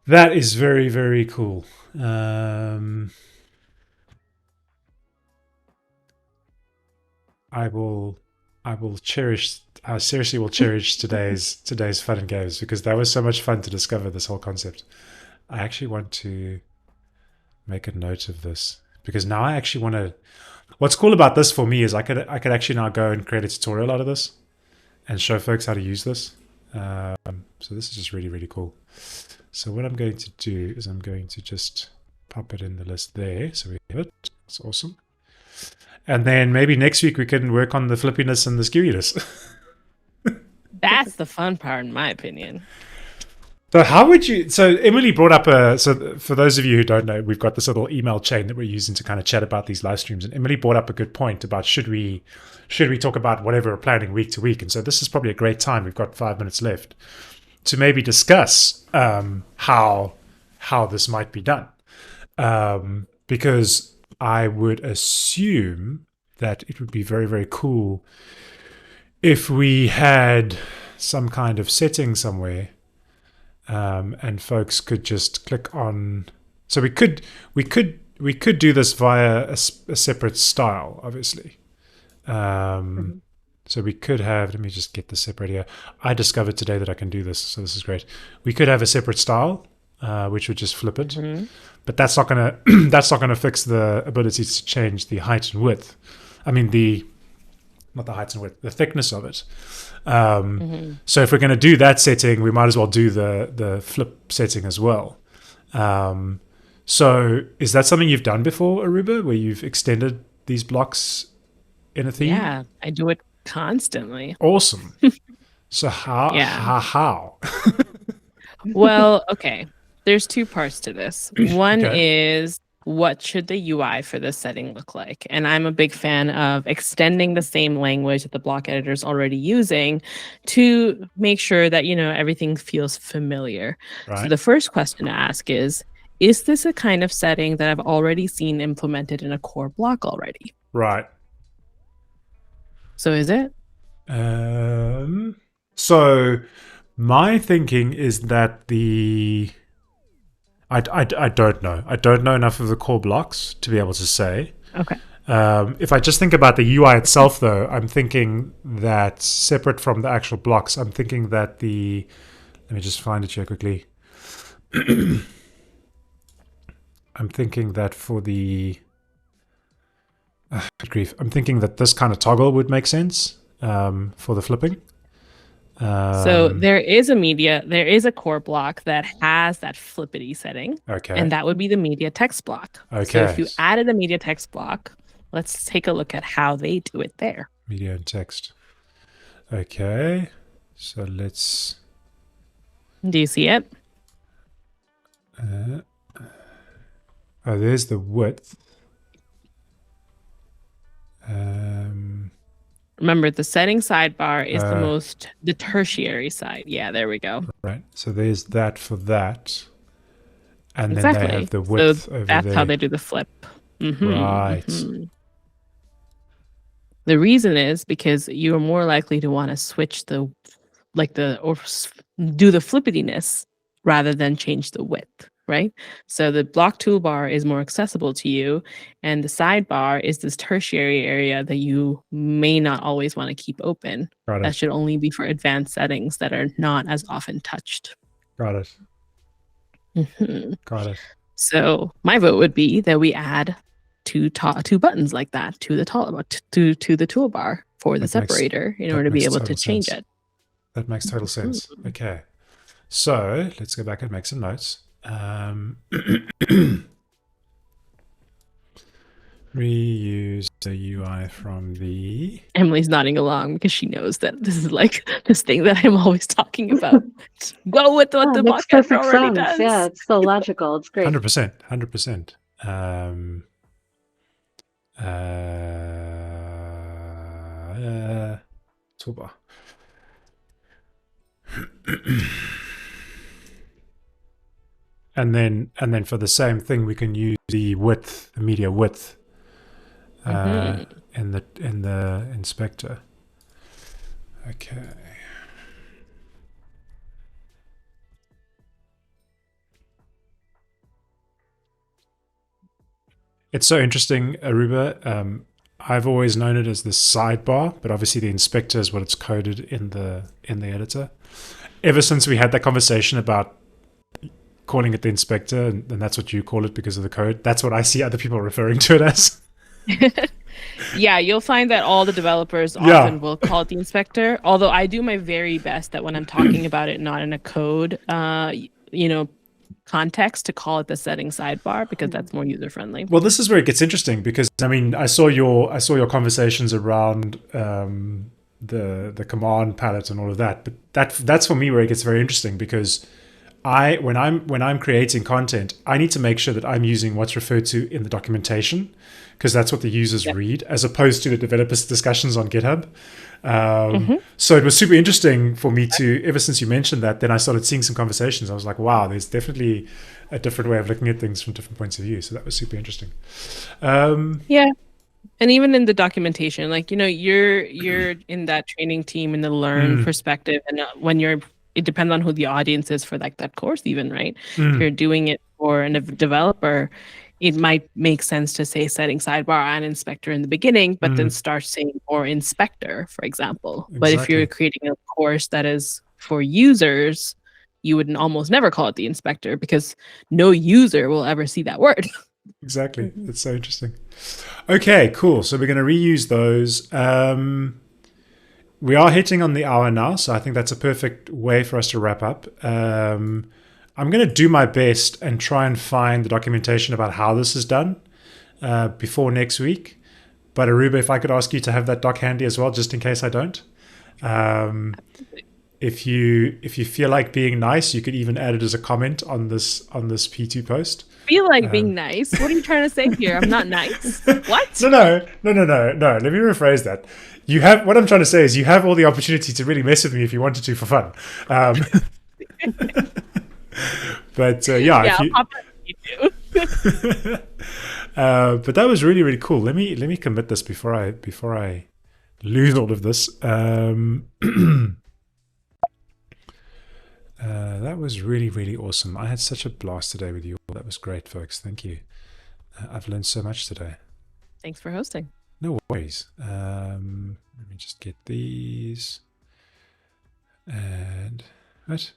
S1: That is very, very cool. I will cherish. I seriously will cherish today's fun and games, because that was so much fun to discover this whole concept. I actually want to make a note of this, because now I actually want to. What's cool about this for me is I could actually now go and create a tutorial out of this and show folks how to use this. So this is just really, really cool. So what I'm going to do is I'm going to just pop it in the list there. So we have it. That's awesome. And then maybe next week we can work on the flippiness and the skewiness.
S2: That's the fun part, in my opinion.
S1: So how would you? So Emily brought up a. So for those of you who don't know, we've got this little email chain that we're using to kind of chat about these live streams. And Emily brought up a good point about should we talk about whatever we're planning week to week. And so this is probably a great time. We've got 5 minutes left to maybe discuss how this might be done, because I would assume that it would be very, very cool if we had some kind of setting somewhere. And folks could just click on So we could do this via a separate style, obviously.
S2: Mhm.
S1: So we could have. Let me just get this separate here. I discovered today that I can do this, so this is great. We could have a separate style, which would just flip it,
S2: Mhm.
S1: but that's not gonna that's not gonna fix the ability to change the height and width. I mean the not the height and width, the thickness of it.
S2: Mhm.
S1: So if we're going to do that setting, we might as well do the flip setting as well. So is that something you've done before, Aruba, where you've extended these blocks in a theme?
S2: Yeah, I do it constantly.
S1: Awesome. So how
S2: Yeah.
S1: how?
S2: Well, okay. There's two parts to this. One
S1: Okay.
S2: is what should the UI for this setting look like? And I'm a big fan of extending the same language that the block editor is already using to make sure that, everything feels familiar. So
S1: Right.
S2: the first question to ask is this a kind of setting that I've already seen implemented in a core block already?
S1: Right.
S2: So is it?
S1: So my thinking is that I don't know. I don't know enough of the core blocks to be able to say.
S2: Okay.
S1: If I just think about the UI itself, though, I'm thinking that separate from the actual blocks, I'm thinking that let me just find it here quickly. I'm thinking that for the good grief, I'm thinking that this kind of toggle would make sense for the flipping.
S2: So there is a core block that has that flippity setting,
S1: Okay.
S2: and that would be the media text block. So if
S1: Okay.
S2: you added a media text block, let's take a look at how they do it there.
S1: Media and text. Okay. So let's.
S2: Do you see it?
S1: Oh, there's the width.
S2: Remember, the setting sidebar is the tertiary side. Yeah, there we go.
S1: Right. So there's that for that. And
S2: Exactly.
S1: then they have the width
S2: So
S1: over
S2: that's
S1: there.
S2: how they do the flip.
S1: Right.
S2: The reason is because you're more likely to want to switch do the flippityness rather than change the width, right? So the block toolbar is more accessible to you, and the sidebar is this tertiary area that you may not always want to keep open.
S1: Got
S2: That
S1: it.
S2: should only be for advanced settings that are not as often touched.
S1: Got it.
S2: Mhm.
S1: Got it.
S2: So my vote would be that we add two buttons like that to the toolbar for the separator in order to be able to change it.
S1: That makes total sense. Okay. So let's go back and make some notes. Reuse the UI from the.
S2: Emily's nodding along because she knows that this is like this thing that I'm always talking about. Go with what the
S3: makes
S2: block editor
S3: perfect
S2: already
S3: sense.
S2: does.
S3: Yeah, it's so logical. It's great.
S1: 100%. 100%. Toolbar. and then for the same thing, we can use the width, the media width, in the inspector. Okay. It's so interesting, Aruba. I've always known it as the sidebar, but obviously the inspector is what it's coded in the editor. Ever since we had that conversation about calling it the inspector, and that's what you call it because of the code, that's what I see other people referring to it as.
S2: Yeah, you'll find that all the developers often will call it the inspector, although I do my very best that when I'm talking about it not in a code context to call it the setting sidebar because that's more user friendly.
S1: Well, this is where it gets interesting because I mean I saw your conversations around the command palette and all of that, but that's for me where it gets very interesting because when I'm creating content, I need to make sure that I'm using what's referred to in the documentation because that's what the users read, as opposed to the developers' discussions on GitHub. So it was super interesting for me to, ever since you mentioned that, then I started seeing some conversations. I was like, wow, there's definitely a different way of looking at things from different points of view. So that was super interesting.
S2: Yeah. And even in the documentation, like, you're in that training team in the learn perspective. And when you're it depends on who the audience is for like that course even, right? If
S1: Mm,
S2: you're doing it for a developer, it might make sense to say setting sidebar and inspector in the beginning, but then start saying or inspector, for example. But if you're
S1: exactly.
S2: creating a course that is for users, you would almost never call it the inspector because no user will ever see that word.
S1: Exactly.
S3: Mhm.
S1: It's so interesting. Okay, cool. So we're going to reuse those. We are hitting on the hour now, so I think that's a perfect way for us to wrap up. I'm going to do my best and try and find the documentation about how this is done before next week. But Aruba, if I could ask you to have that doc handy as well, just in case I don't. Um, if you feel like being nice, you could even add it as a comment on this P2 post.
S2: Feel like being nice. What are you trying to say here? I'm not nice. What?
S1: No. Let me rephrase that. You have what I'm trying to say is you have all the opportunity to really mess with me if you wanted to for fun. But yeah,
S2: Yeah,
S1: if
S2: I'll
S1: you.
S2: pop up if you do.
S1: But that was really really cool. Let me commit this before I lose all of this. That was really really awesome. I had such a blast today with you all. That was great, folks. Thank you. I've learned so much today.
S2: Thanks for hosting.
S1: No worries. Let me just get these. And what?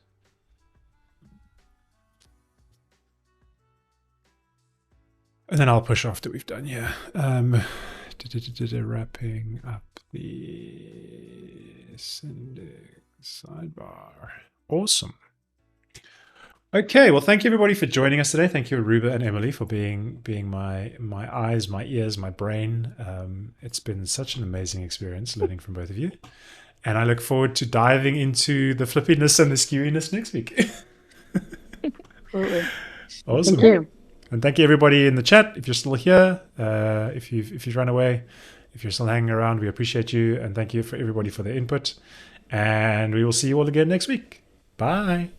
S1: And then I'll push off that we've done, yeah. Wrapping up the Sendig sidebar. Awesome. Okay, well, thank you everybody for joining us today. Thank you, Aruba and Emily, for being my eyes, my ears, my brain. It's been such an amazing experience learning from both of you, and I look forward to diving into the flippiness and the skewiness next week.
S3: Absolutely.
S1: Awesome.
S3: Thank you.
S1: And thank you everybody in the chat. If you're still here, if you've run away, if you're still hanging around, we appreciate you, and thank you for everybody for their input. And we will see you all again next week. Bye.